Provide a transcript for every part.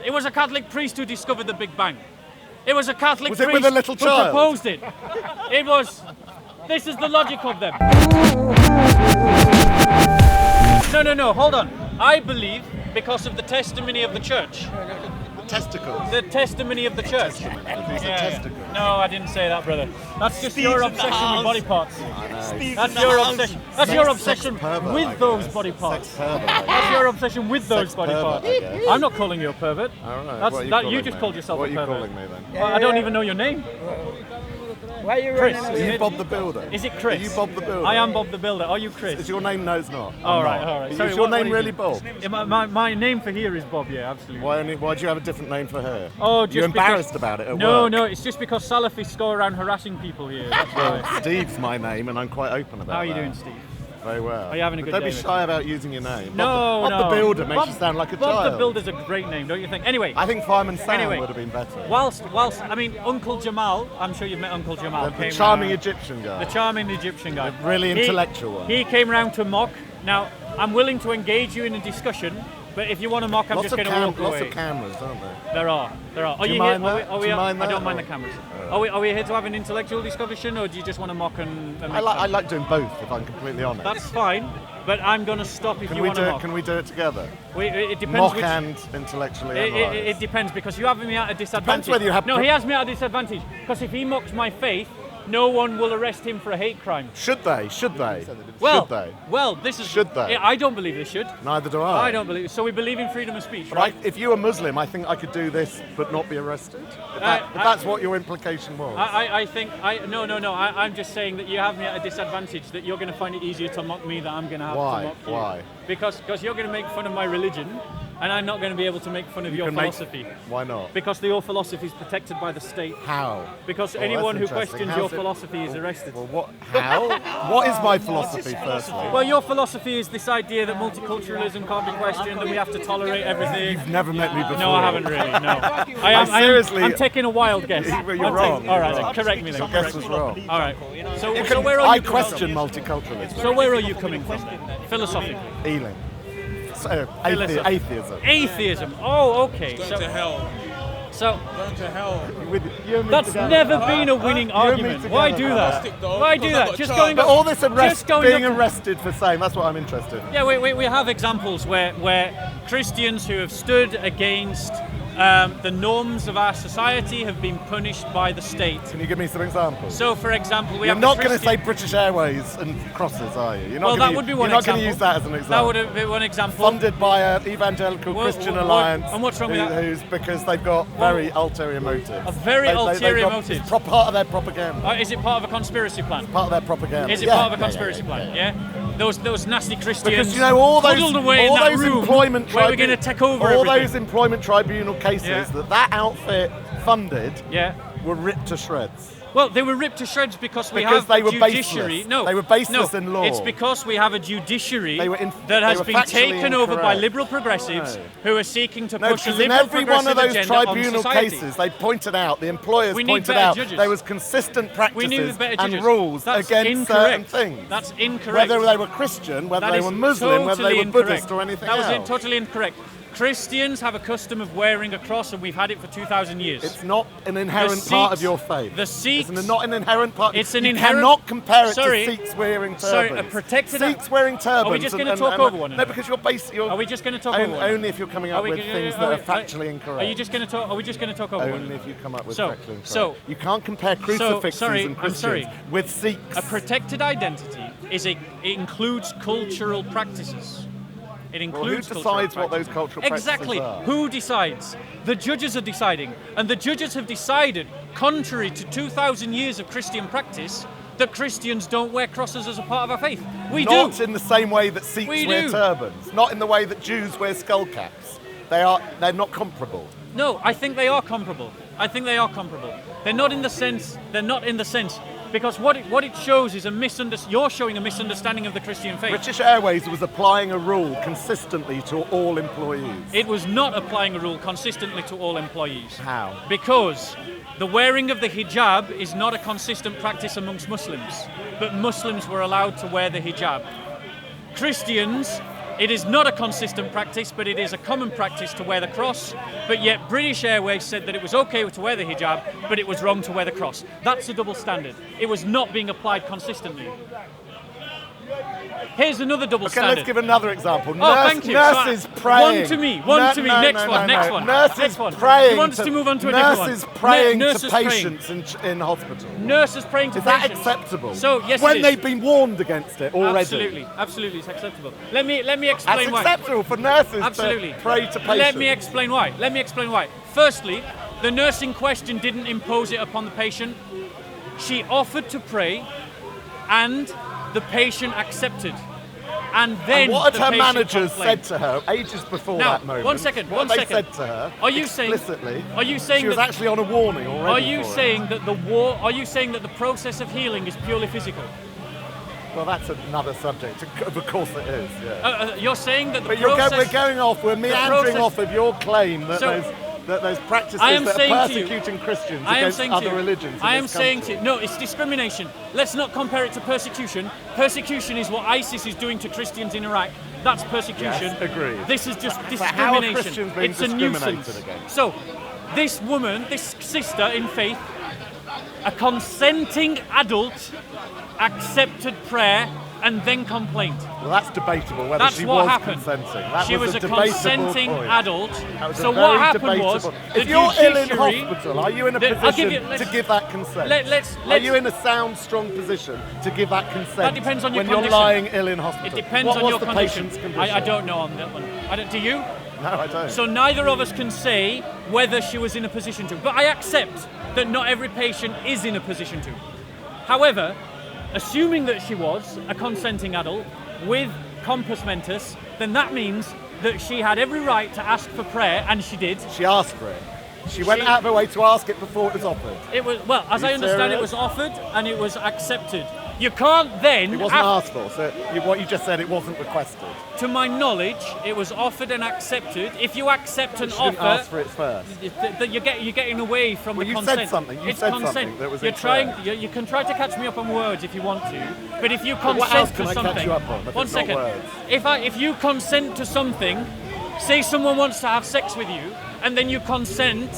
It was a Catholic priest who discovered the Big Bang. It was a Catholic Was priest it with a little who child? proposed it. It was. This is the logic of them. No, hold on. I believe, because of the testimony of the church. Testicles. The testimony of the church. Testicles. No, I didn't say that, brother. That's just your obsession with body parts. That's your obsession. That's your obsession with those body parts. That's your obsession with those body parts. I'm not calling you a pervert. I don't know. You just called yourself a pervert. What are you calling me then? Well, I don't even know your name. Why are you Chris, running Are away? you Bob the Builder? Is it Chris? Are you Bob the Builder? I am Bob the Builder. Are you Chris? Is your name? No, it's not. All right. Is Sorry, your what name do you really do? Bob? Yeah, my name for here is Bob, yeah, absolutely. Why do you have a different name for her? Oh, just You're embarrassed because, about it at No, work? no, it's just because Salafists go around harassing people here. That's why. Steve's my name, and I'm quite open about that. How are you doing, Steve? Very well. Are you having a But good don't day be with shy about using your name. No, Bob the Builder makes you sound like a Bob child. the Builder's a great name, don't you think? Anyway, I think Fireman Sam Anyway. would have been better. whilst, I mean, Uncle Jamal, I'm sure you've met Uncle Jamal. The came charming round- Egyptian guy. The charming Egyptian guy. The really intellectual one. He came round to mock. Now, I'm willing to engage you in a discussion, but if you want to mock, I'm Lots just of going to walk lots away. of cameras, aren't there? There are. Are Do you you mind here? that? Are we, Do you are, mind I that? don't mind the cameras. Are we here to have an intellectual discussion, or do you just want to mock and make I fun? like doing both, if I'm completely honest. That's fine, but I'm going to stop if Can you we want do to it? mock. Can we do it together? It depends Mock which... and intellectually It analyse. depends, because you have me at a disadvantage. whether you have No, he has me at a disadvantage, because if he mocks my faith, no one will arrest him for a hate crime. Should they? Should they? Well, Should they? Well, this is... Should they? I don't believe they should. Neither do I. I don't believe... So we believe in freedom of speech, But right? if you were Muslim, I think I could do this but not be arrested. If that's what your implication was. I think... No. I'm just saying that you have me at a disadvantage, that you're going to find it easier to mock me than I'm going to have Why? to mock you. Why? Because you're going to make fun of my religion, and I'm not going to be able to make fun of your philosophy. Why not? Because your philosophy is protected by the state. How? Because Oh, anyone who that's interesting. questions How's your it- philosophy is arrested. Well, what? How? What is my philosophy, firstly? Well, your philosophy is this idea that multiculturalism can't be questioned, that we have to tolerate everything. You've never met me before. No, I haven't really. No, seriously- I'm taking a wild guess. Well, you're I'm wrong. taking- all right, then, correct me then. Your guess was wrong. All right. So where are I you coming question from? multiculturalism. So where are you coming from? Philosophically. Ealing. So, Philosophy. atheism. Atheism. Oh, okay. Burn to hell. So Burn to hell. You and me that's together. never been a winning You and me argument. Why do together. that? Stick though, Why do because I've that? got Just a going But up. all this Just going being up- arrested for saying, that's what I'm interested in. Yeah, we have examples where Christians who have stood against the norms of our society have been punished by the state. Can you give me some examples? So, for example, we You're have not the going to say Christian- British Airways and crosses, are you? You're not Well, gonna that would be one You're not example. going to use that as an example. That would have been one example. Funded by an evangelical Christian alliance. And what's wrong with that? Who's because they've got very ulterior motives. A very ulterior motives. It's part of their propaganda. Is it part of a conspiracy plan? Part of their propaganda. Is it part of a conspiracy plan? Yeah. Those nasty Christians. Because you know all those, huddled away all in that those room employment where we're going to take over all everything. those employment tribunal cases Yeah. that outfit funded Yeah. were ripped to shreds. Well, they were ripped to shreds because we Because have they a were judiciary. baseless. No, They were baseless no, in law. It's because we have a judiciary They were that has they were been factually taken over by incorrect. liberal progressives No. who are seeking to No, push a because in liberal every one of progressive those agenda on tribunal society. cases, they pointed out, the employers We need pointed better out, judges. there was consistent We practices need better and judges. rules That's against certain incorrect. things. That's incorrect. Whether they were Christian, whether That they is were Muslim, whether they totally were incorrect. Buddhist or anything That was else. totally incorrect. Christians have a custom of wearing a cross, and we've had it for 2,000 years. It's not an inherent The part of Sikhs- your faith. the Sikhs- It's not an inherent part. It's an you inherent- cannot compare it Sorry. to Sikhs wearing turbans. Sorry, a protected- Sikhs wearing turbans. Are we just and- gonna talk and- over one No, another? because you're based. You're Are we just going to talk over one? only if you're coming up with things that are factually incorrect. Are you just going to talk? Are we just going to talk over one? Only if you come up with So- factually incorrect. so- you can't compare crucifixes sorry, and I'm Christians sorry. with Sikhs. A protected identity it includes cultural practices. It Well, who includes decides cultural what those practices. cultural Exactly. practices are? Who decides? The judges are deciding, and the judges have decided, contrary to 2,000 years of Christian practice, that Christians don't wear crosses as a part of our faith. We Not do. in the same way that Sikhs We wear do. turbans. Not in the way that Jews wear skull caps. They're not comparable. No, I think they are comparable. I think they are comparable. They're not in the sense. Because what it shows is you're showing a misunderstanding of the Christian faith. British Airways was applying a rule consistently to all employees. It was not applying a rule consistently to all employees. How? Because the wearing of the hijab is not a consistent practice amongst Muslims, but Muslims were allowed to wear the hijab. Christians It is not a consistent practice, but it is a common practice to wear the cross. But yet British Airways said that it was okay to wear the hijab, but it was wrong to wear the cross. That's a double standard. It was not being applied consistently. Here's another double standard. Okay, let's give another example. Thank you. Nurses praying. One to me. Next one. Nurses praying. You want us to move on to a different one? Nurses praying Nurses to praying. patients in hospital. Nurses praying to Is that patients. acceptable? So yes, when it is. they've been warned against it already. Absolutely, it's acceptable. Let me explain why. That's acceptable for nurses Absolutely. to pray to patients. Let me explain why. Firstly, the nurse in question didn't impose it upon the patient. She offered to pray, and the patient accepted. And then what the had her patient managers complained. said to her ages before Now, that moment? one second. They said to her Are you saying? explicitly? Are you saying she was that? actually on a warning already? Are you saying that Are you saying that the process of healing is purely physical? Well, that's another subject. Of course it is. Yeah. You're saying that the But process. we're going off. We're meandering process- off of your claim that So, there's practices I am that saying are to you- persecuting Christians I am against saying to other you, religions. I am saying to you, no, it's discrimination. Let's not compare it to persecution. Persecution is what ISIS is doing to Christians in Iraq. That's persecution. Yes, agreed. This is just But how are discrimination. Christians being It's a discriminated nuisance. against? So, this woman, this sister in faith, a consenting adult, accepted prayer and then complained. Well, that's debatable whether That's she what was happened. consenting. That She was a debatable consenting point. adult. That was So a what very happened was, debatable- the if you're ill in judiciary- hospital, are you in a I'll position give you- to give that consent? Are you in a sound, strong position to give that consent? That depends on your when condition. you're lying ill in hospital. It depends what on was your the condition. patient's condition? I don't know on that one. Do you? No, I don't. So neither of us can say whether she was in a position to. But I accept that not every patient is in a position to. However, assuming that she was a consenting adult with compos mentis, then that means that she had every right to ask for prayer, and she did. She asked for it. She went out of her way to ask it before it was offered. It was, well, as Are I you understand, it serious? was offered and it was accepted. You can't then. It wasn't asked for, so what you just said, it wasn't requested. To my knowledge, it was offered and accepted. If you accept an She didn't offer, ask for it first. you're getting away from Well, the you consent. said something. You It's said consent. something that was You're incorrect. trying. You can try to catch me up on words if you want to, but if you But consent what else to can I catch something, you up on if one it's not second. words? If you consent to something, say someone wants to have sex with you, and then you consent.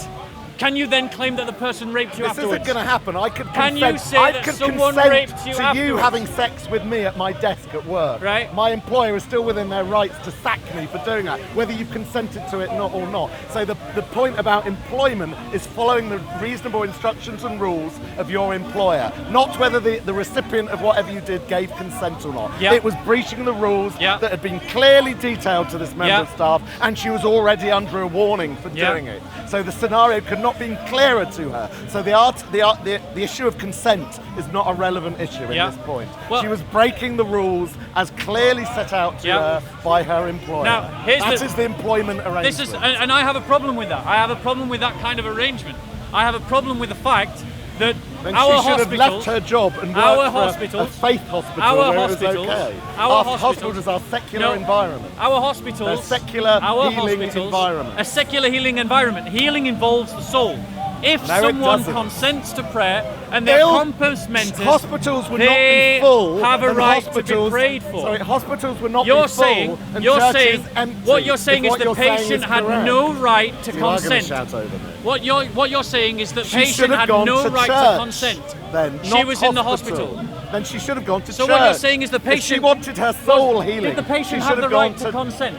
Can you then claim that the person raped you This afterwards? isn't going to happen. I could Can consent. you say I that could someone consent raped you to you afterwards? having sex with me at my desk at work. Right. My employer is still within their rights to sack me for doing that, whether you've consented to it or not. So the point about employment is following the reasonable instructions and rules of your employer, not whether the recipient of whatever you did gave consent or not. Yeah. It was breaching the rules Yeah. that had been clearly detailed to this member Yeah. of staff, and she was already under a warning for Yeah. doing it. So the scenario could not be clearer to her. So the issue of consent is not a relevant issue at Yeah. this point. Well- She was breaking the rules as clearly set out to Yeah. her by her employer. Now, here's That the- is the employment arrangement. This is, and I have a problem with that. I have a problem with that kind of arrangement. I have a problem with the fact that then our she should have left hospitals, her job and our worked for hospitals, a faith hospital our where hospitals, it was okay. our hospitals- hospitals are secular No, environment. Our hospitals, A secular our healing hospitals, environment. A secular healing environment. Healing involves the soul. If No, it someone doesn't. consents to prayer and they're Ill- compos mentis, hospitals would not they be full. have a and right to be hospitals- prayed for. Sorry, hospitals would not You're be full. saying, and you're churches saying, empty. what you're saying If is what the you're saying patient is had correct. no right to You are going to consent. shout over me. What you're saying is that She should patient have had gone no to right church, to consent. Then She not was in the hospital. Then she should have gone to So church. what you're saying is the If she patient wanted her soul healing. Did the patient she have should the have right gone to consent?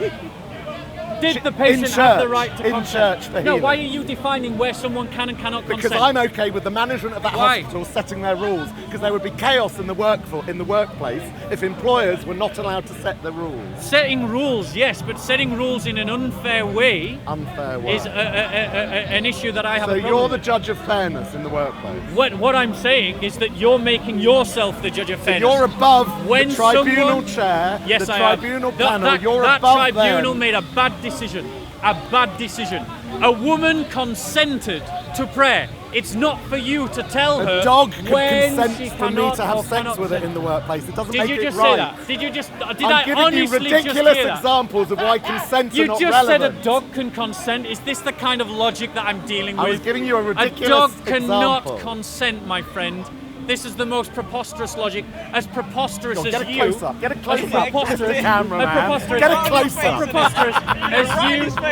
Did the patient in have the church, right to in consent? church for No, why are healing. you defining where someone can and cannot Because consent? I'm okay with the management of that Why? hospital setting their rules, because there would be chaos in the workplace if employers were not allowed to set the rules. Setting rules, yes, but setting rules in an unfair way Unfair way. is an issue that I have So a problem you're the with. judge of fairness in the workplace. What I'm saying is that you're making yourself the judge of So fairness. you're above When the tribunal someone- chair, Yes, the I am. tribunal That- panel, that, you're that above tribunal them. made a bad decision. A bad decision. A woman consented to prayer. It's not for you to tell her A dog could when consent she for me cannot to have or sex cannot with it in consent. the workplace. It doesn't Did make you it just right. say that? Did I'm I giving honestly you just ridiculous hear that? examples of why consents are You not just relevant. said a dog can consent. Is this the kind of logic that I'm dealing with? I was giving you a ridiculous dog cannot example. consent, my friend. This is the most preposterous logic. As preposterous Get as it you. closer. Get it closer. Preposterous. To the camera, man. Get it closer. Preposterous as you.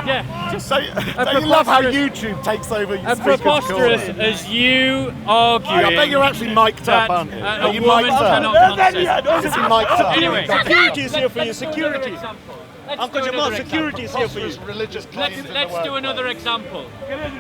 Yeah. Just So you love how YouTube takes over your as preposterous as you argue. I bet you're actually mic'd up, aren't you? Are A you woman mic'd cannot up? consent. Is he mic'd up? Anyway, Security is here for you, security. Let's Uncle do Jamal, another security is here for you. Religious claims in the Let's do workplace. another example.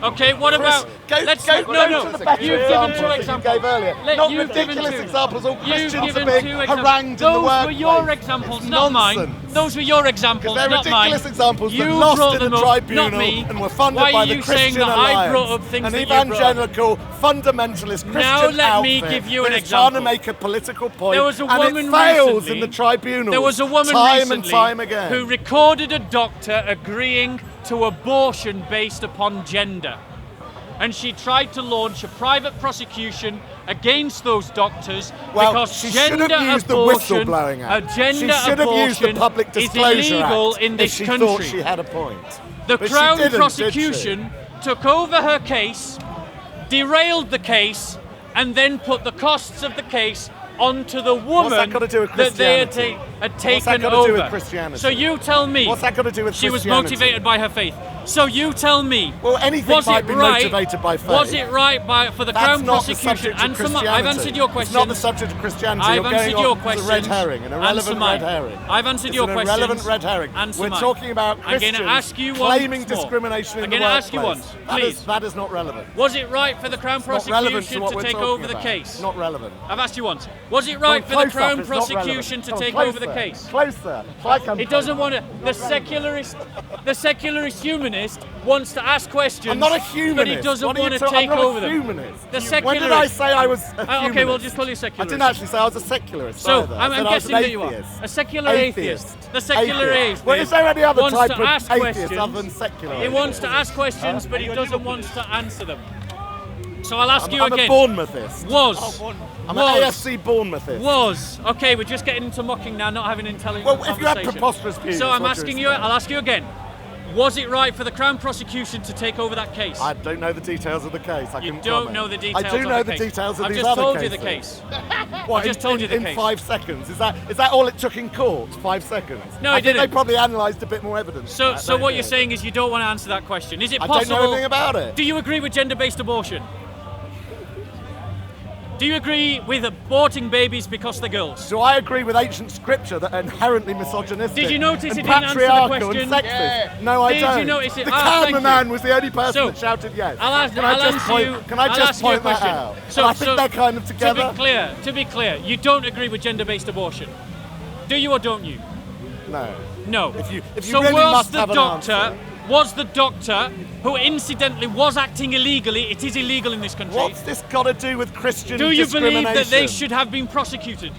Okay, what about? Go To the better you've given two examples. You gave earlier. Not you've given ridiculous two. examples. All You've Christians are given being two harangued in the Those workplace. were your examples, It's not mine. nonsense. Those were your examples, They're not mine. ridiculous examples You that lost brought in them the up, tribunal not me. and were funded Why by are the you Christian saying that Alliance, I brought up things an that you brought up? evangelical, fundamentalist Christian Now let me outfit give you an that is trying to example. make a political point, There was a and woman it fails recently- in the tribunal. There was a woman time recently and time again. who recorded a doctor agreeing to abortion based upon gender. And she tried to launch a private prosecution against those doctors Well, because she should gender have used the abortion, whistleblowing a act. gender She should have used the abortion Public is Disclosure illegal Act in if this she country. thought she had a point. The But she Crown didn't, did she? prosecution took over her case, derailed the case, and then put the costs of the case onto the woman that got to do with that they had, Christianity? had What's taken that got to over. do with Christianity? So you tell me. What's that got to do with She was Christianity? motivated by her faith. So you tell me. Well, anything was might it be right, motivated by faith. Was it right for the That's Crown not the prosecution? subject of Answer Christianity. I've answered your question. It's not the subject of Christianity. I've You're going answered on your to question. a red herring, an irrelevant red herring. I've answered It's your an question. irrelevant red herring. Answer We're mine. talking about I'm Christians going to ask you claiming once more. discrimination in I'm the going to workplace. ask you once, please. That is not relevant. Was it right for the Crown It's not relevant prosecution to what to we're take talking over the about. case? Not relevant. I've asked you once. Was it right for the Crown prosecution to take over the case? Closer. It doesn't want to. The secularist humanist wants to ask questions. I'm not a humanist. But he doesn't What are you want to talking- take I'm not over a them. humanist. The When secularist. did I say I was a humanist? Okay, we'll just call you a I secularist. didn't actually say I was a secularist. So either. I I'm said I was guessing an that you are atheist. a secular atheist. The secular atheist. Well, is there any other wants type to of ask atheist questions. other than secular? He wants to ask questions, but he doesn't want to answer them. So I'll ask you I'm again. a Bournemouthist. Was. I'm was. an AFC Bournemouthist. Was. Okay, we're just getting into mocking now, not having an intelligent Well, conversation. if you had preposterous views, So I'm what do you asking you, expect? I'll ask you again. Was it right for the Crown prosecution to take over that case? I don't know the details of the case. I You couldn't don't comment. know the details I do of know the the case. details of I've these just other told cases. you the case. What, I've just told you the in case. 5 seconds. Is that all it took in court? 5 seconds? No, I I think didn't. they probably analysed a bit more evidence. So, than that, so don't what you? you're saying is you don't want to answer that question. Is it I possible? don't know anything about it. Do you agree with gender-based abortion? Do you agree with aborting babies because they're girls? Do I agree with ancient scripture that are inherently misogynistic? Did you notice and it didn't answer the patriarchal question? and sexist? No, I Did don't. you notice it? The Thank cameraman you. was the only person So, that shouted yes. I'll ask, Can I I'll just answer point, you. Can I I'll just ask you a point that question. out? So, And I think they're kind of together. To be clear, you don't agree with gender-based abortion. Do you or don't you? No. No. If you so really was must the have an doctor? answer. Was the doctor who incidentally was acting illegally? It is illegal in this country. What's this got to do with Christian Do you discrimination? believe that they should have been prosecuted?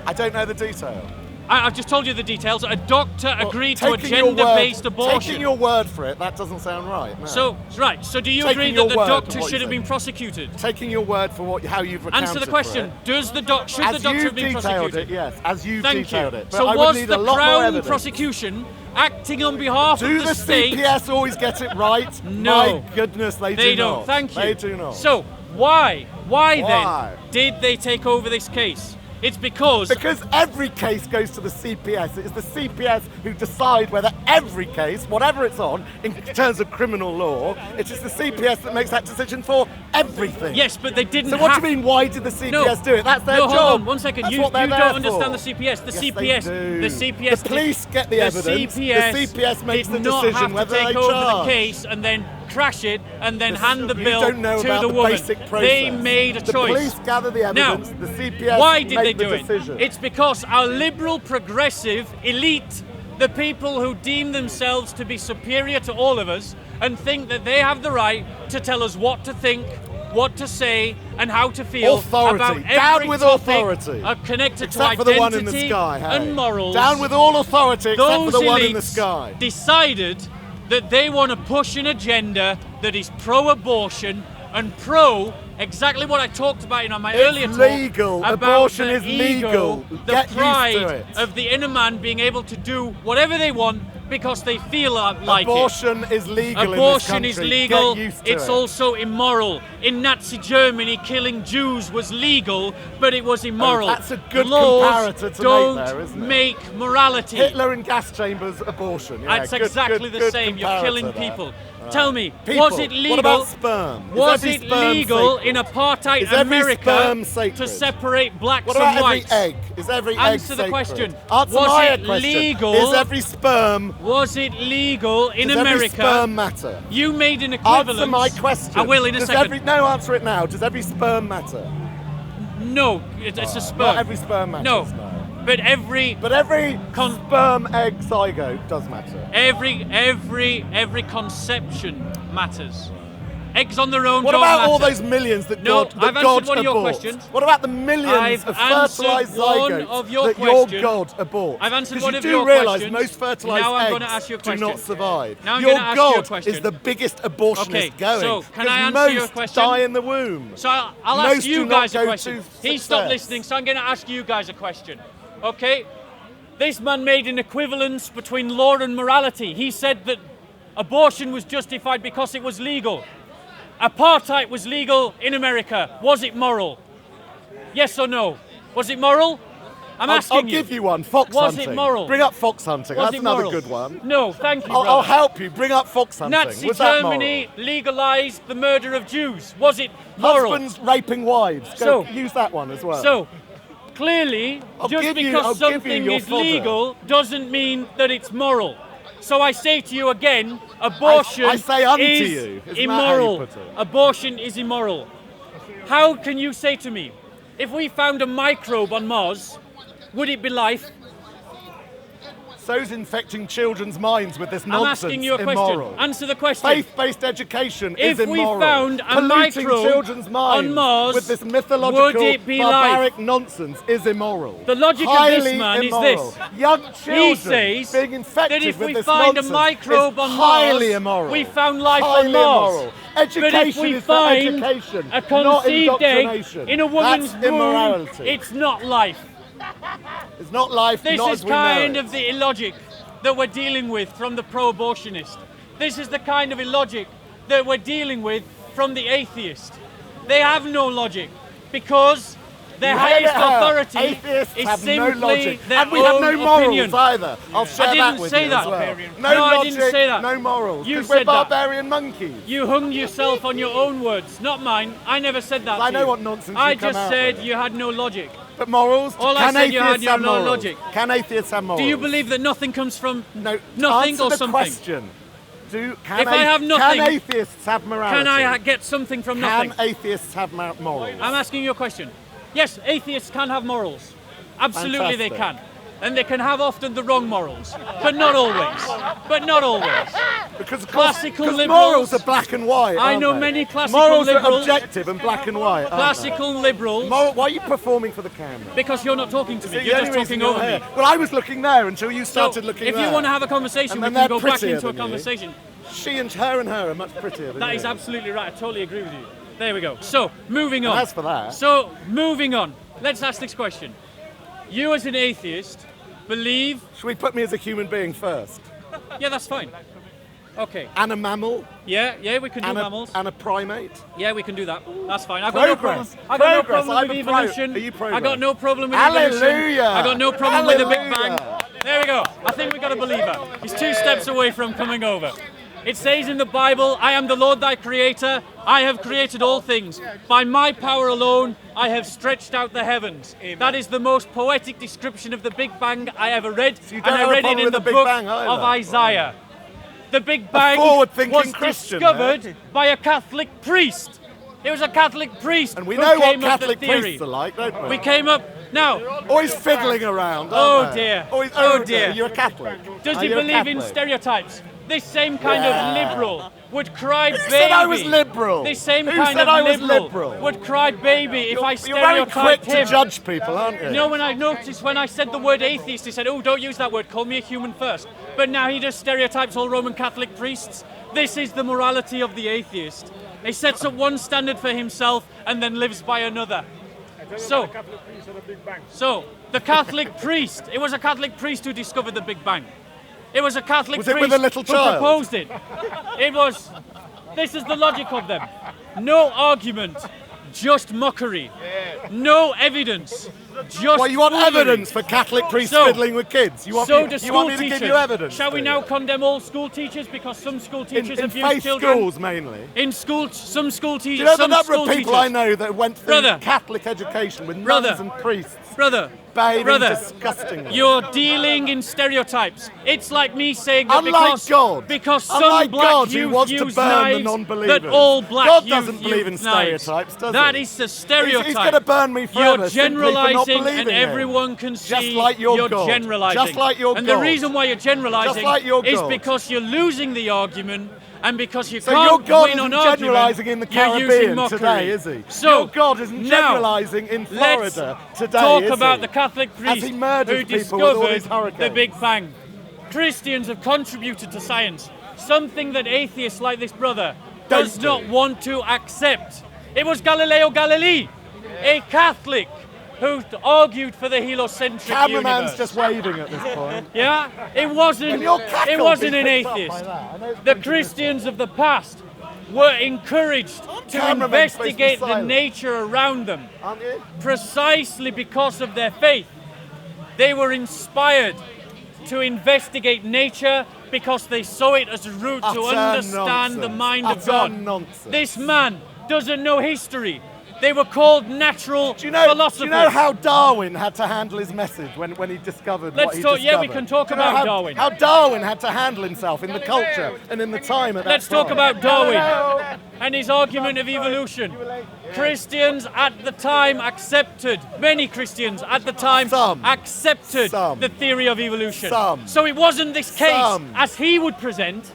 I don't know the detail. I've just told you the details. A doctor Well, agreed to a taking your word- gender-based abortion. Taking your word for it, that doesn't sound right. No. So, right. So, do you Taking agree your that the word for doctor what should you have been think. prosecuted? Taking your word for how you've recounted Answer the for question. it. Should the doctor As have you've been detailed prosecuted? it, yes. As you've Thank detailed you. it. But So I would was need the a lot more Crown evidence. prosecution acting on behalf Do of the state? CPS always get it right? No. My goodness, they do don't. not. Thank you. They do not. So why Why? then did they take over this case? It's because every case goes to the CPS. It is the CPS who decide whether every case, whatever it's on, in terms of criminal law, it is the CPS that makes that decision for everything. yes, but they didn't. So what have do you mean? Why did the CPS No. do it? That's their no, job. hold on, 1 second. That's You what they're don't there understand for. the CPS. The Yes, CPS. they do. The CPS. The police get the evidence. CPS the CPS makes did the not decision have whether to take they over charge. the case and then crash it and then hand the You bill don't know to about the the woman. basic process. They made a the choice. police gather the evidence. Now, the CPS why did make they the do it? decision. It's because our liberal, progressive elite, the people who deem themselves to be superior to all of us and think that they have the right to tell us what to think, what to say, and how to feel Authority. about every Down with topic authority. connected Except to for the one in the identity sky, hey? and morals. Down with all authority except for Those the one in the elites sky. decided that they want to push an agenda that is pro-abortion and pro exactly what I talked about in my earlier talk. legal. About Abortion the is ego, legal. The Get used to pride it. of the inner man being able to do whatever they want because they feel like Abortion is legal Abortion in this country. is legal. Get used to It's it. also immoral. In Nazi Germany, killing Jews was legal, but it was immoral. Oh, that's a good Laws comparator to don't make there, isn't it? make morality. Hitler in gas chambers, abortion. Yeah, It's good, exactly good, the good same. You're comparator killing there. people. Tell me, People. was it legal? What about sperm? Is Was every it sperm legal sacred? in apartheid Is every America sperm sacred? to separate blacks What about and every whites? egg? Is every egg Answer the sacred? question. Answer Was my it question. legal? Is every sperm? Was it legal in Does America? every sperm matter? You made an equivalence. Answer my question. I will in a Does second. No, answer it now. Does every sperm matter? No, it's a sperm. Not every sperm matters. No, No. but every But every sperm egg zygote does matter. every conception matters. Eggs on their own What don't about matter. all those millions that No, God, I've that God answered one of your aborts? questions. What about the millions I've of fertilized answered one zygotes of your that question. your God aborts? I've answered 'Cause one of you your do realise questions. most fertilized Now I'm eggs gonna ask you a do question. not survive. Now I'm your gonna ask you a God question. is the biggest abortionist Okay, going. so can I 'cause answer most your question? die in the womb. So I'll Most ask you do not guys a go question. to He stopped success. listening, so I'm going to ask you guys a question. Okay? This man made an equivalence between law and morality. He said that abortion was justified because it was legal. Apartheid was legal in America. Was it moral? Yes or no? Was it moral? I'm asking I'll you. give you one. Fox Was hunting. it moral? Bring up fox hunting. Was That's it another moral? good one. No, thank you, I'll brother. help you. Bring up fox hunting. Nazi Was that moral? Germany legalized the murder of Jews. Was it moral? Husbands raping wives. Go, use that one as well. So, clearly, I'll just give you- because I'll give you something your is fodder. legal doesn't mean that it's moral. So I say to you again, abortion I say unto is you. Isn't that how you immoral. put it? Abortion is immoral. How can you say to me, if we found a microbe on Mars, would it be life? So's infecting children's minds with this nonsense. I'm asking you a question. Immoral. Answer the question. Faith-based education If is we immoral. found a Polluting microbe children's minds on Mars, with this mythological, would it be barbaric life? nonsense is immoral. The logic of Highly this man immoral. is this. Young children He says being infected that if with we this find nonsense a microbe is on highly Mars, immoral. we found life highly on Mars. Immoral. But Education if we is for find education, a not conceived egg indoctrination. in a woman's That's womb, immorality. it's not life. It's not life, This not is as we know kind it. of the illogic that we're dealing with from the pro-abortionist. This is the kind of illogic that we're dealing with from the atheist. They have no logic because their You heard highest it, her. authority Atheists is have no simply logic. their And we have own no morals opinion. either. I'll share I that didn't with say you that. as well. No, No I logic, didn't say that. no morals. You 'cause said we're that. barbarian monkeys. You hung yourself on your own words, not mine. I never said that. I to know you. what nonsense I you come just out said with. you had no logic. But morals? All I Can said you had atheists your have no morals? logic. Can atheists have morals? Do you believe that nothing comes from No. nothing answer or the something? question. If I have nothing, can atheists have morality? Can I get something from nothing? Can atheists have morals? I'm asking you a question. Yes, atheists can have morals. Absolutely they Fantastic. can. And they can have often the wrong morals. But not always. But not always. Because Classical liberals- morals are black and white. I aren't know they? many classical morals liberals- are objective and black and white. aren't they? Classical liberals, Why are you performing for the camera? because you're not talking to me, The you're only just reason talking you're over here. me. Well, I was looking there until you started So, looking if there. you want to have a conversation, And we then can they're go back prettier into a than you. conversation. She and her are much prettier than That you. is absolutely right. I totally agree with you. There we go. So, moving on. And as for that- So, moving on. Let's ask this question. You as an atheist believe... Should we put me as a human being first? Yeah, that's fine. Okay. And a mammal? Yeah, we can do And mammals. and a primate? Yeah, we can do that. That's fine. I've got no problem. Progress. I got no Progress. problem I'm with a pro- evolution. Are you I progress? got no problem with evolution. Hallelujah. I got no problem with the Big Hallelujah. Bang. There we go. I think we got a believer. He's 2 steps away from coming over. It says in the Bible, I am the Lord thy creator. I have created all things. By my power alone, I have stretched out the heavens. That is the most poetic description of the Big Bang I ever read. you And don't I have a read it problem in with the the Big book Bang either? of Isaiah. The Big Bang forward-thinking was Christian, discovered by a Catholic priest. It was a Catholic priest And we who know what came up with Catholic the theory. priests are like, don't we? We came up... Now, Always fiddling around, Oh, aren't they? dear. Always, Oh, dear. dear. You're a Catholic. does Are he you a believe in Catholic? stereotypes? This same kind Yeah. of liberal would cry baby. Who said I was liberal? This same Who kind said of I was liberal, liberal? would cry baby if I You're very quick stereotyped to him. judge people, aren't you? You know, when I noticed when I said the word atheist, he said, oh, don't use that word, call me a human first. But now he just stereotypes all Roman Catholic priests. This is the morality of the atheist. He sets up one standard for himself and then lives by another. So, the Catholic priest, it was a Catholic priest who discovered the Big Bang. It was a Catholic Was it priest with a little who child? proposed it. It was. This is the logic of them. No argument, just mockery. No evidence, just Well, you want foolery. evidence for Catholic priests So- fiddling with kids? You want, So me, do you school want me to teachers. give you evidence? Shall we do now you? condemn all school teachers because some school teachers in abuse faith children? schools mainly? In school, some school Do teachers. you know the some number school of people teachers, I know that went through Brother. Catholic education with Brother. nuns and priests Brother, behaving brother, disgustingly? you're dealing in stereotypes. It's like me saying that Unlike God, because some unlike black God, who youth wants to use burn the knives, non-believers. that all black God youth doesn't believe in use knives. stereotypes, does That he? is a stereotype. He's going to burn me forever You're simply for not generalising, believing and him. everyone can see Just like your you're God. generalising. Just like your and God. the reason why you're generalising Just like your is God. because you're losing the argument. And because you So can't your God win on isn't argument, generalising in the you're using Caribbean mockery. today, is he? So Your God isn't now, generalising in Florida let's today, talk is about he? the Catholic priest he murders who people with all discovered these hurricanes? the Big Bang. Christians have contributed to science, something that atheists like this brother does Don't not do. want to accept. It was Galileo Galilei, a Catholic, who argued for the heliocentric Cameraman's universe. just waving at this point. Yeah, it wasn't. And your cackle It wasn't being an picked up by atheist. that. I know it's The meant to be Christians of the past were encouraged to Cameraman's supposed to be investigate the silent. nature around them, Aren't you? precisely because of their faith. They were inspired to investigate nature because they saw it as a route to Utter understand the nonsense. mind of Utter God. nonsense. This man doesn't know history. They were called natural Do you know philosophers. how Darwin had to handle his message when he discovered what Let's he talk- discovered? yeah, we can talk Do you know about how, Darwin. How Darwin had to handle himself in the culture and in the time at that Let's talk time. about Darwin and his argument of evolution. Christians at the time accepted, many Christians at the time Some. accepted Some. the theory of evolution. Some. So it wasn't this case, Some. as he would present,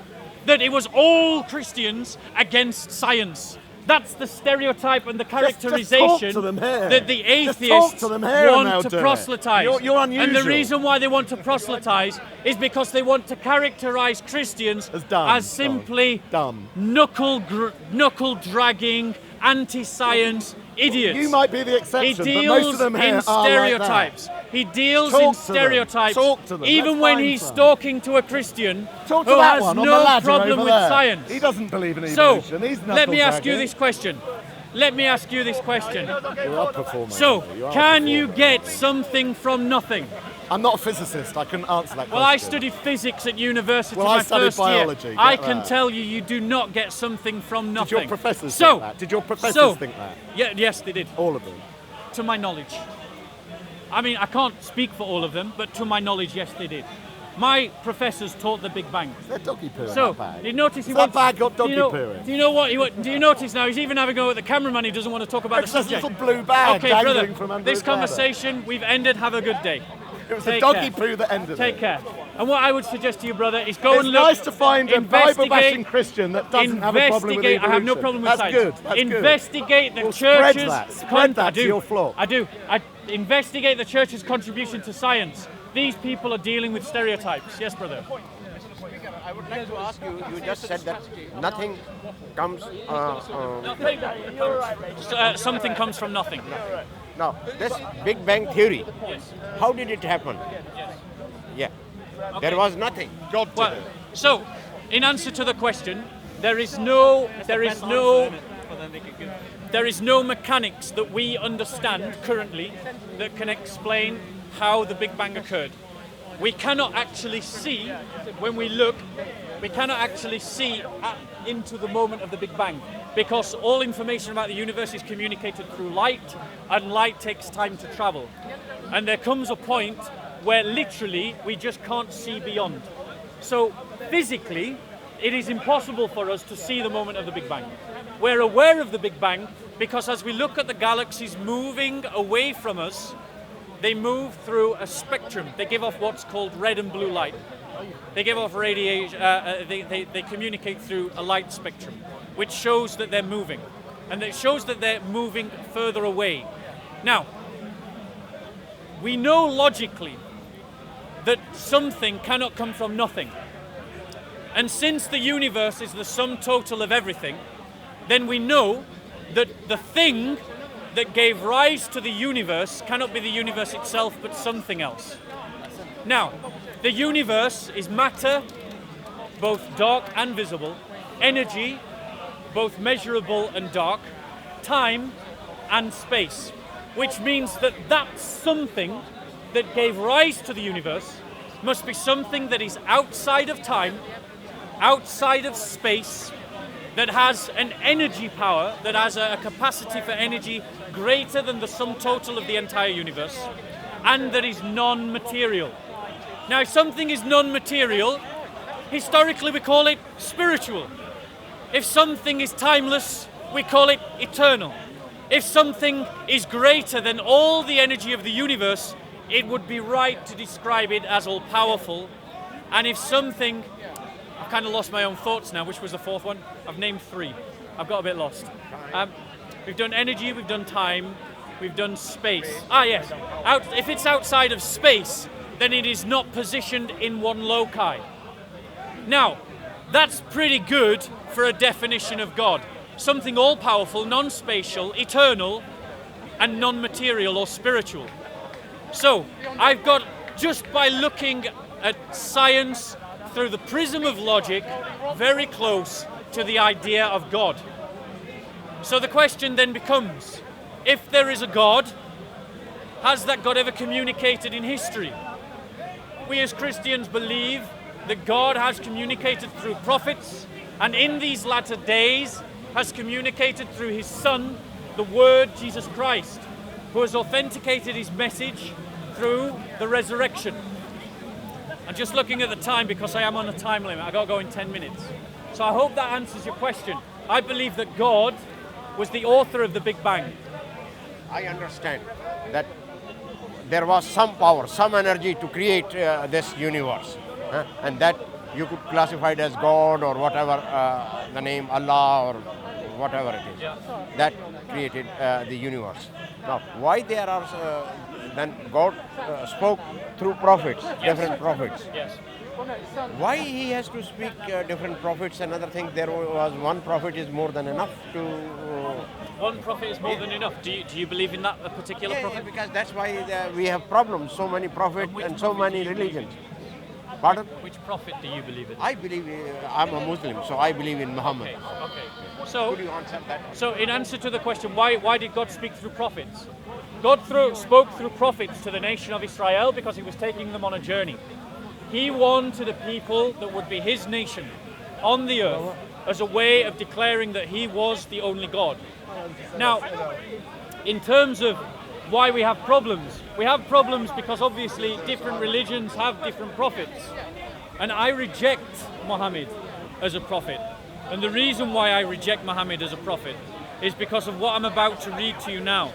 that it was all Christians against science. That's the stereotype and the characterization just talk to them here. that the Just talk atheists to them here and want they'll to do it. proselytize. You're And the unusual. reason why they want to proselytize is because they want to characterize Christians As dumb. as simply Dumb. knuckle dragging, anti-science idiots. You might be the He exception, but deals most of them here in are stereotypes. like He deals Talk in to them. stereotypes. Talk to them. Even Let's when find he's some. talking to a Christian that. Talk to who that has one on the no ladder problem over with there. science. He doesn't believe in So, evolution. He's let me ask you knuckle-dragging. this question. Let me ask you this question. You're a performer. So, You are a can you performer. get something from nothing? I'm not a physicist. I couldn't answer that question. Well, I studied physics at university Well, I my studied first biology, year. get I can that. tell you, you do not get something from Did nothing. your professors so, think that? Did your professors so, think that? Yeah, yes, they did. All of them. To my knowledge. I mean, I can't speak for all of them, but to my knowledge, yes, they did. My professors taught the Big Bang. They're doggy poo in So, that bag. you notice he Has that wants. bag got do you doggy know, poo in? Do you know what? Do you notice now? He's even having a go at the cameraman. He doesn't want to talk about It's the just a subject. little blue bag Okay, dangling brother. from under This his ladder. conversation we've ended. Have a good day. It was the Take doggy care. poo that ended Take it. care. And what I would suggest to you, brother, is go It's and look. nice to find a investigate- Bible-bashing Christian that doesn't have a problem with investigate- evolution. I have no problem with That's science. good. That's good. Investigate the Well, spread church's that. Spread that I to do. your flock. I do. I investigate the church's contribution to science. These people are dealing with stereotypes. Yes, brother. I would like to ask you, you just said that nothing comes, Something comes from nothing. now, this Big Bang Theory, how did it happen? Yeah, there was nothing. God did Well, it. so, in answer to the question, there is no mechanics that we understand currently that can explain how the Big Bang occurred. We cannot actually see, when we look, we cannot actually see into the moment of the Big Bang because all information about the universe is communicated through light, and light takes time to travel. And there comes a point where literally we just can't see beyond. So physically, it is impossible for us to see the moment of the Big Bang. We're aware of the Big Bang because as we look at the galaxies moving away from us, they move through a spectrum. They give off what's called red and blue light. They give off radiation, they communicate through a light spectrum, which shows that they're moving. And it shows that they're moving further away. Now, we know logically that something cannot come from nothing. And since the universe is the sum total of everything, then we know that the thing that gave rise to the universe cannot be the universe itself, but something else. Now, The universe is matter, both dark and visible, energy, both measurable and dark, time and space, which means that that something that gave rise to the universe must be something that is outside of time, outside of space, that has an energy power, that has a capacity for energy greater than the sum total of the entire universe, and that is non-material. Now, if something is non-material, historically we call it spiritual. If something is timeless, we call it eternal. If something is greater than all the energy of the universe, it would be right to describe it as all-powerful. And if something... I've kind of lost my own thoughts now. Which was the fourth one? I've named three. I've got a bit lost. We've done energy, we've done time, we've done space. Yes. If it's outside of space, then it is not positioned in one loci. Now, that's pretty good for a definition of God. Something all-powerful, non-spatial, eternal, and non-material or spiritual. So, I've got, just by looking at science through the prism of logic, very close to the idea of God. So the question then becomes, if there is a God, has that God ever communicated in history? We as Christians believe that God has communicated through prophets, and in these latter days has communicated through his Son, the Word, Jesus Christ, who has authenticated his message through the resurrection. I'm just looking at the time because I am on a time limit. I've got to go in 10 minutes. So I hope that answers your question. I believe that God was the author of the Big Bang. I understand that there was some power, some energy to create this universe, and that you could classify it as God or whatever, the name Allah or whatever it is, that created the universe. Now, why there are, then God spoke through prophets, different prophets. Yes. Why he has to speak different prophets? Another thing, there was one prophet is more than enough to... One prophet is more than enough. Do you believe in that particular prophet? Yeah, because that's why we have problems, so many prophets and so many religions. Pardon? Which prophet do you believe in? I believe, I'm a Muslim, so I believe in Mohammad. Okay. So, could you answer that? So in answer to the question, why did God speak through prophets? God spoke through prophets to the nation of Israel because he was taking them on a journey. He wanted a people that would be his nation on the earth as a way of declaring that he was the only God. Now, in terms of why we have problems because obviously different religions have different prophets. And I reject Mohammed as a prophet. And the reason why I reject Mohammed as a prophet is because of what I'm about to read to you now.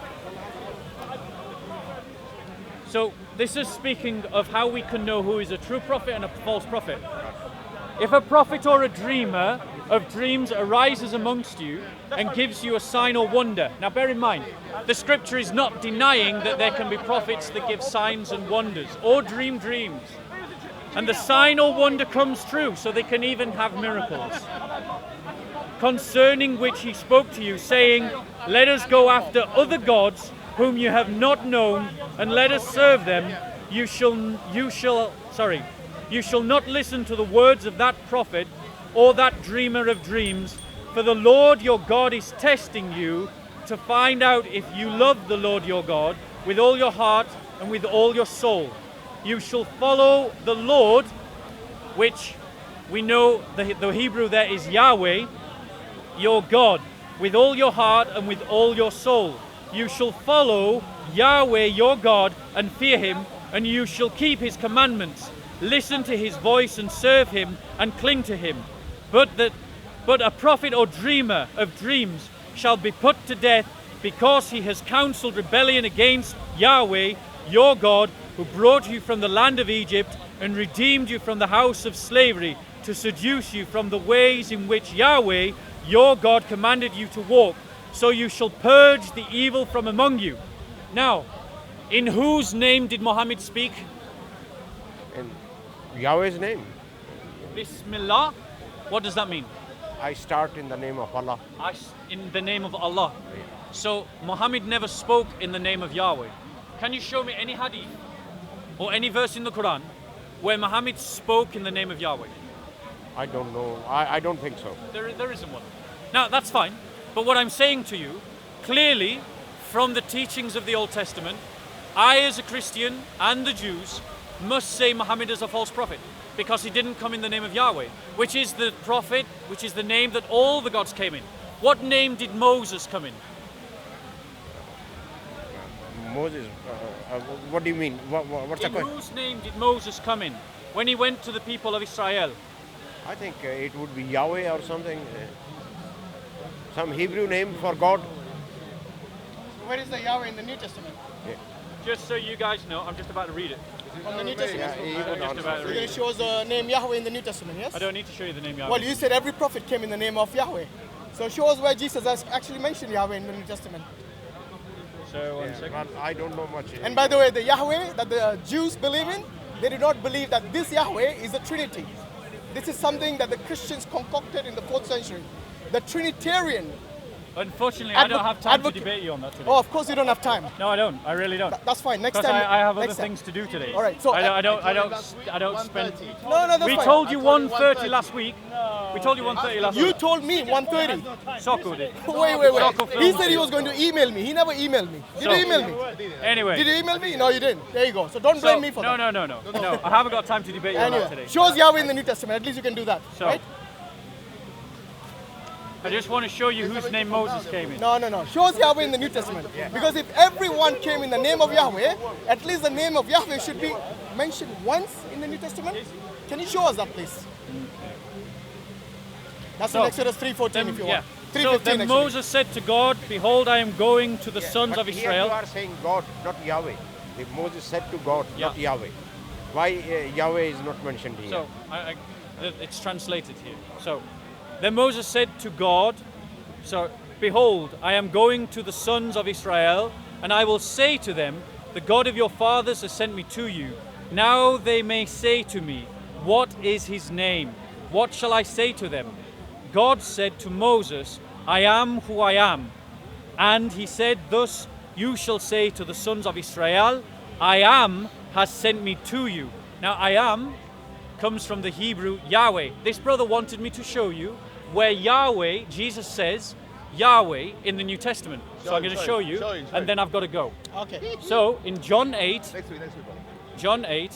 So this is speaking of how we can know who is a true prophet and a false prophet. If a prophet or a dreamer of dreams arises amongst you and gives you a sign or wonder. Now bear in mind, the scripture is not denying that there can be prophets that give signs and wonders or dream dreams. And the sign or wonder comes true, so they can even have miracles. Concerning which he spoke to you, saying, let us go after other gods whom you have not known, and let us serve them. You shall not listen to the words of that prophet or that dreamer of dreams, for the Lord your God is testing you to find out if you love the Lord your God with all your heart and with all your soul. You shall follow the Lord, which we know the Hebrew there is Yahweh, your God, with all your heart and with all your soul. You shall follow Yahweh your God and fear him, and you shall keep his commandments. Listen to his voice and serve him and cling to him. But a prophet or dreamer of dreams shall be put to death because he has counseled rebellion against Yahweh your God, who brought you from the land of Egypt and redeemed you from the house of slavery, to seduce you from the ways in which Yahweh your God commanded you to walk. So you shall purge the evil from among you. Now, in whose name did Mohammed speak? In Yahweh's name. Bismillah. What does that mean? I start in the name of Allah. In the name of Allah. So Mohammed never spoke in the name of Yahweh. Can you show me any hadith or any verse in the Quran where Muhammad spoke in the name of Yahweh? I don't know. I don't think so. There isn't one. Now, that's fine. But what I'm saying to you, clearly, from the teachings of the Old Testament, I, as a Christian, and the Jews, must say Muhammad is a false prophet, because he didn't come in the name of Yahweh, which is the prophet, which is the name that all the gods came in. What name did Moses come in? Moses, what do you mean? What's the In question? whose name did Moses come in when he went to the people of Israel? I think it would be Yahweh or something. Some Hebrew name for God. Where is the Yahweh in the New Testament? Just so you guys know, I'm just about to read it. From the New Testament? Yeah, he I'm would just about to You're read going it. to show us the name Yahweh in the New Testament, yes? I don't need to show you the name Yahweh. Well, you said every prophet came in the name of Yahweh. So show us where Jesus has actually mentioned Yahweh in the New Testament. So, one second. But I don't know much. And by the way, the Yahweh that the Jews believe in, they do not believe that this Yahweh is a Trinity. This is something that the Christians concocted in the 4th century. The Trinitarian. Unfortunately, I don't have time to advocate- debate you on that today. Oh, of course you don't have time. No, I don't. I really don't. That's fine. Next Because time. I have other next time. things to do today. All right, so- I don't spend. No, that's We fine. told you 1:30 last week. We told you 1:30 last You week. told me 1:30. Soko did. Wait. He said he was going to email me. He never emailed me. Did So- you email me? Anyway. Did you email me? No, you didn't. There you go. So don't blame me for that. No. I haven't got time to debate you on Anyway, that today. show us Yahweh in the New Testament. At least you can do that. So, right? I just want to show you whose name Moses came in. No. Show us Yahweh in the New Testament. Because if everyone came in the name of Yahweh, at least the name of Yahweh should be mentioned once in the New Testament. Can you show us that, please? That's in So, Exodus 3:14 if you want. So 3:15 then actually. Moses said to God, "Behold, I am going to the sons But of here Israel." you are saying God, not Yahweh. Moses said to God, not Yeah. Yahweh. Why Yahweh is not mentioned here? So it's translated here. So then Moses said to God, "Behold, I am going to the sons of Israel, and I will say to them, the God of your fathers has sent me to you. Now they may say to me, what is his name? What shall I say to them?" God said to Moses, "I am who I am." And he said, "Thus you shall say to the sons of Israel, I am has sent me to you." Now, I am comes from the Hebrew Yahweh. This brother wanted me to show you where Yahweh, Jesus says Yahweh in the New Testament. So I'm going to show you, and then I've got to go. Okay. So in John 8, John 8.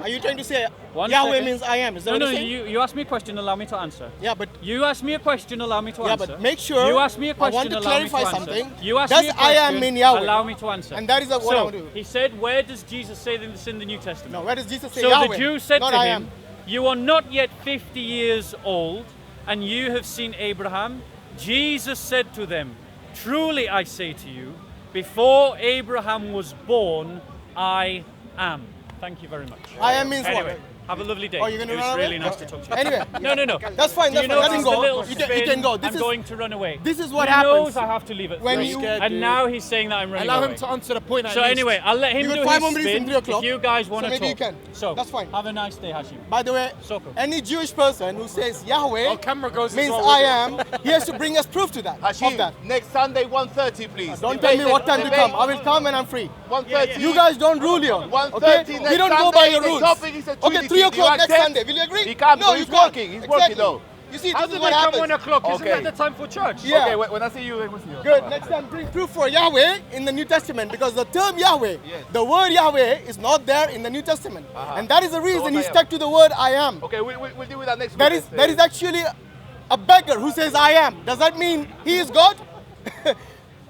Are you trying to say One Yahweh second. means I am? Is that what No, you're saying? you asked me a question, allow me to answer. Yeah, but You asked me a question, allow me to yeah, answer. but make sure. You asked me a question, I want to allow me to clarify answer. something. You asked Does me a I question, am mean Yahweh? allow me to answer. And that is what I so, want to do. he said, where does Jesus say this in the New Testament? No, where does Jesus say So Yahweh? the Jews said not to I him, am. "You are not yet 50 years old, and you have seen Abraham." Jesus said to them, "Truly I say to you, before Abraham was born, I am." Thank you very much. I am means Anyway, what? have a lovely day. Oh, you're gonna It was run really away? nice to talk to you. Anyway. No. That's fine. That's You fine. know Let him the go. little You spin, can go. This I'm is going to run away. This is what he happens knows I have to leave at when 3, you- and now he's saying that I'm running Allow away. him to answer the point. So anyway, I'll let him You do got 5 his more minutes spin. in 3 o'clock. If you guys want So to maybe talk. you can. So That's fine. Have a nice day, Hashim. By the way, Soko. any Jewish person who says Yahweh Oh, camera goes as means well I with am, he has to bring us proof to that. Of Hashim, that. next Sunday 1:30, please. Don't tell me what time to come. I will come and I'm free. 1:30. You guys don't rule here. 1:30 Okay? next We don't go Sunday. by your The rules. topic is a Okay, Trinity. 3 Do o'clock you next accept? Sunday. Will you agree? He can't, no, but you he's can't. working. He's Exactly. working though. You see, How this did is they what come happens. 1 o'clock? Isn't Okay. that the time for church? Yeah. Okay, when I see you, we'll see you. Good. Next time, bring proof for Yahweh in the New Testament because the term Yahweh, the word Yahweh is not there in the New Testament, and that is the reason he I am. stuck to the word I am. Okay, we'll deal with that next That week. is actually a beggar who says I am. Does that mean he is God?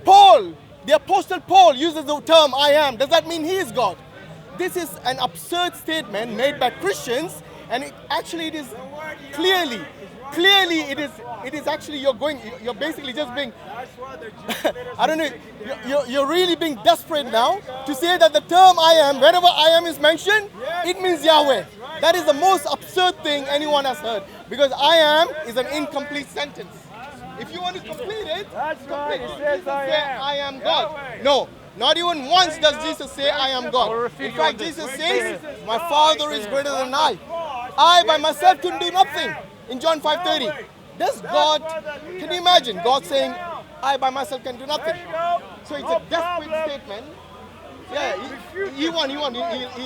Paul, the apostle Paul uses the term I am. Does that mean he is God? This is an absurd statement made by Christians, and it is clearly it is actually you're basically just being I don't know, you're really being desperate now to say that the term I am, wherever I am is mentioned, it means Yahweh. That is the most absurd thing anyone has heard, because I am is an incomplete sentence. If you want to complete it, complete it. Jesus said, I am God. No, not even once does Jesus say I am God. In fact, Jesus says, my Father is greater than I. I by myself can do nothing. In John 5:30. Does God, can you imagine God saying, I by myself can do nothing? So it's a desperate statement Yeah, he won.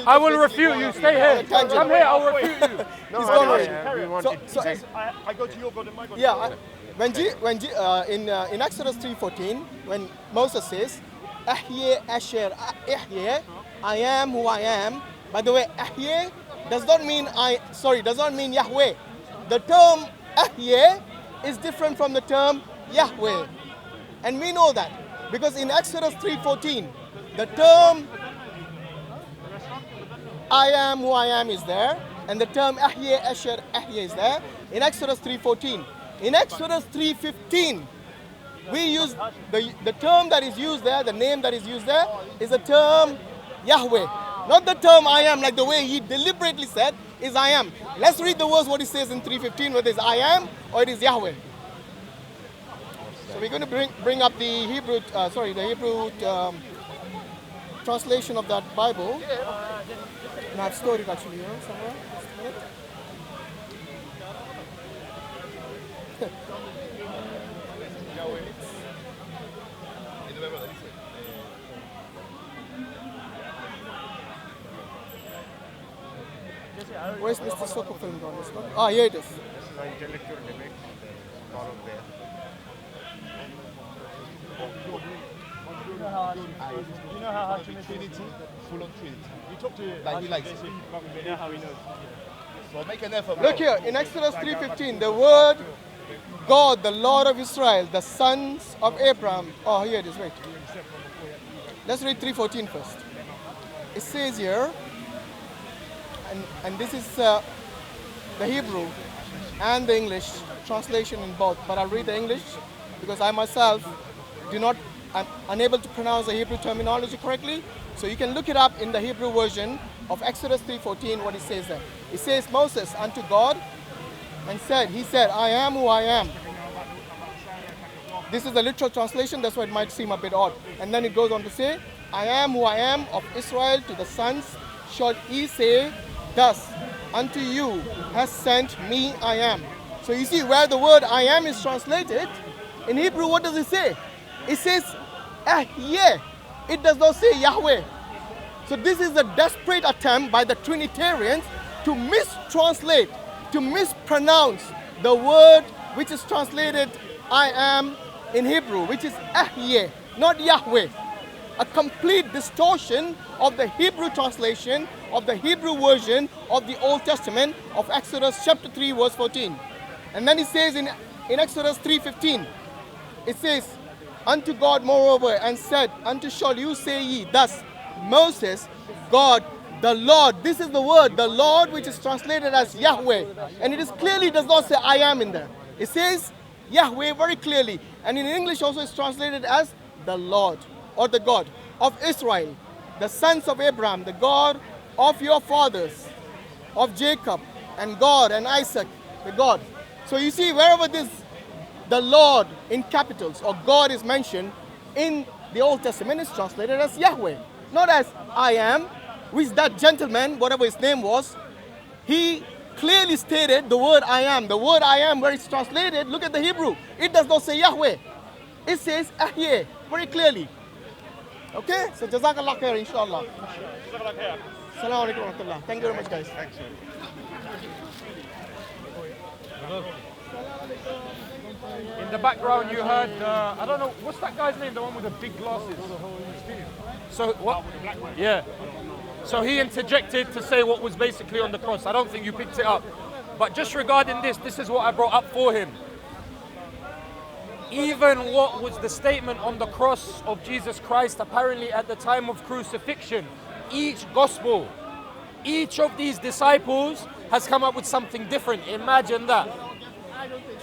I will refute you. Stay here. Tangent. Come here. I'll refute you. He's gone already. we wanted So, I go to your God and my God. in Exodus 3:14, when Moses says, "Ahyeh Asher Ahyeh," I am who I am. By the way, Ahyeh does not mean Yahweh. The term Ahyeh is different from the term Yahweh, and we know that because in Exodus 3:14, the term I am who I am is there, and the term Ahyeh Asher Ahyeh is there in Exodus 3:14. In Exodus 3:15, we use the term that is used there, the name that is used there is the term Yahweh, not the term I am, like the way he deliberately said is I am. Let's read the verse what it says in 3:15, whether it's I am or it is Yahweh. So we're going to bring up the Hebrew translation of that Bible. And I've stored it actually here somewhere. Just a minute. Where's Mr. Soccer film gone? It's not. Ah, here it is. intellectual debate followed there. You know how Hashim is? Trinity, full on Trinity. You talk to Like he likes it. you know how he knows. So make an effort. Look here, in Exodus 3:15, the word God, the Lord of Israel, the sons of Abraham. Oh, here it is, wait. Let's read 3:14 first. It says here, and this is the Hebrew and the English translation in both, but I'll read the English because I myself I'm unable to pronounce the Hebrew terminology correctly. So you can look it up in the Hebrew version of Exodus 3:14, what it says there. It says, Moses unto God and he said, I am who I am. This is the literal translation, that's why it might seem a bit odd. And then it goes on to say, I am who I am of Israel to the sons, shall ye say, thus, unto you has sent me I am. So you see where the word I am is translated, in Hebrew what does it say? It says, yeah. It does not say Yahweh. So this is a desperate attempt by the Trinitarians to mistranslate, to mispronounce the word which is translated I am in Hebrew, which is Ahyeh, not Yahweh. A complete distortion of the Hebrew translation of the Hebrew version of the Old Testament of Exodus chapter 3 verse 14. And then it says in Exodus 3:15, it says, unto God moreover, and said, unto shall you say ye, thus, Moses, God, the Lord. This is the word, the Lord, which is translated as Yahweh. And it is clearly does not say I am in there. It says Yahweh very clearly. And in English also it's translated as the Lord, or the God of Israel, the sons of Abraham, the God of your fathers, of Jacob, and God, and Isaac, the God. So you see, wherever the Lord in capitals or God is mentioned in the Old Testament, is translated as Yahweh, not as I am, which that gentleman, whatever his name was, he clearly stated the word I am. The word I am, where it's translated, look at the Hebrew, it does not say Yahweh. It says Ahyeh, very clearly. Okay, so Jazakallah khair, inshallah. Assalamu alaikum wa rahmatullah. Thank you very much, guys. Thanks. In the background you heard, I don't know, what's that guy's name, the one with the big glasses? So what? Yeah. So he interjected to say what was basically on the cross. I don't think you picked it up. But just regarding this is what I brought up for him. Even what was the statement on the cross of Jesus Christ apparently at the time of crucifixion, each gospel, each of these disciples has come up with something different. Imagine that.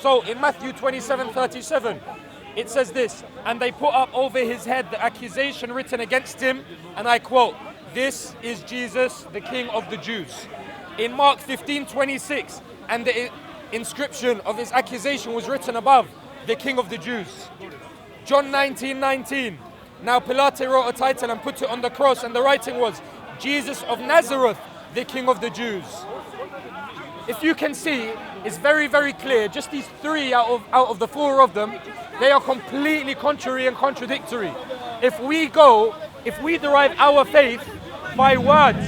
So in Matthew 27:37, it says this, and they put up over his head the accusation written against him, and I quote, this is Jesus, the King of the Jews. In Mark 15:26, and the inscription of his accusation was written above, the King of the Jews. John 19:19, now Pilate wrote a title and put it on the cross, and the writing was, Jesus of Nazareth, the King of the Jews. If you can see, it's very, very clear. Just these three out of the four of them, they are completely contrary and contradictory. If we go if we derive our faith by words,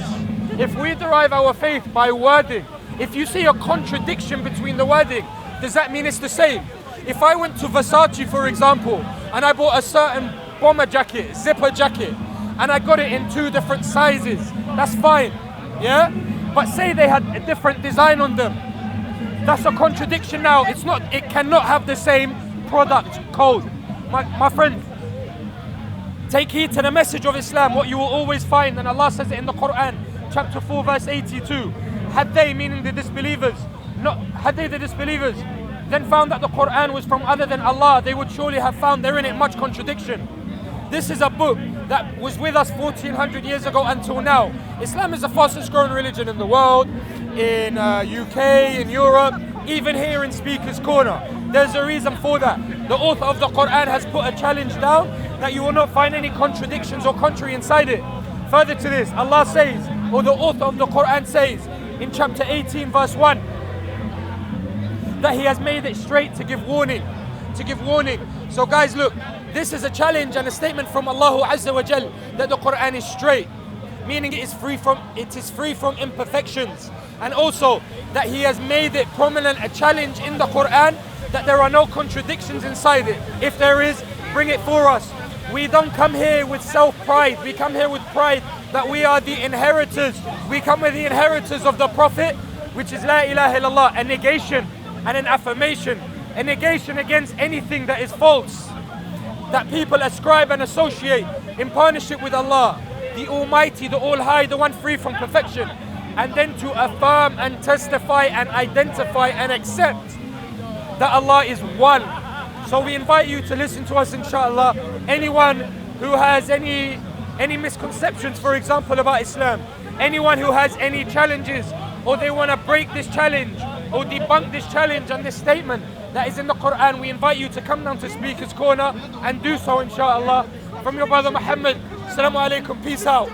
if we derive our faith by wording, if you see a contradiction between the wording, does that mean it's the same? If I went to Versace, for example, and I bought a certain bomber jacket, zipper jacket, and I got it in 2 different sizes, that's fine, yeah? But say they had a different design on them, that's a contradiction now. It cannot have the same product code. My friend, take heed to the message of Islam, what you will always find, and Allah says it in the Quran, chapter 4, verse 82. Had they, meaning the disbelievers, then found that the Quran was from other than Allah, they would surely have found therein it much contradiction. This is a book that was with us 1400 years ago until now. Islam is the fastest growing religion in the world, in UK, in Europe, even here in Speaker's Corner. There's a reason for that. The author of the Quran has put a challenge down that you will not find any contradictions or contrary inside it. Further to this, Allah says, or the author of the Quran says, in chapter 18 verse 1, that He has made it straight to give warning. So guys, look, this is a challenge and a statement from Allah Azza wa Jal that the Quran is straight, meaning it is free from imperfections, and also that He has made it prominent, a challenge in the Quran that there are no contradictions inside it. If there is, bring it for us. We don't come here with self-pride, we come here with pride that we are the inheritors. We come with the inheritors of the Prophet, which is La ilaha illallah, a negation and an affirmation, a negation against anything that is false, that people ascribe and associate in partnership with Allah, the Almighty, the All-High, the one free from perfection, and then to affirm and testify and identify and accept that Allah is one. So we invite you to listen to us, inshallah. Anyone who has any misconceptions, for example, about Islam, anyone who has any challenges, or they want to break this challenge or debunk this challenge and this statement that is in the Quran, we invite you to come down to Speaker's Corner and do so, inshallah. From your brother Mohammad, Assalamu alaikum, peace out.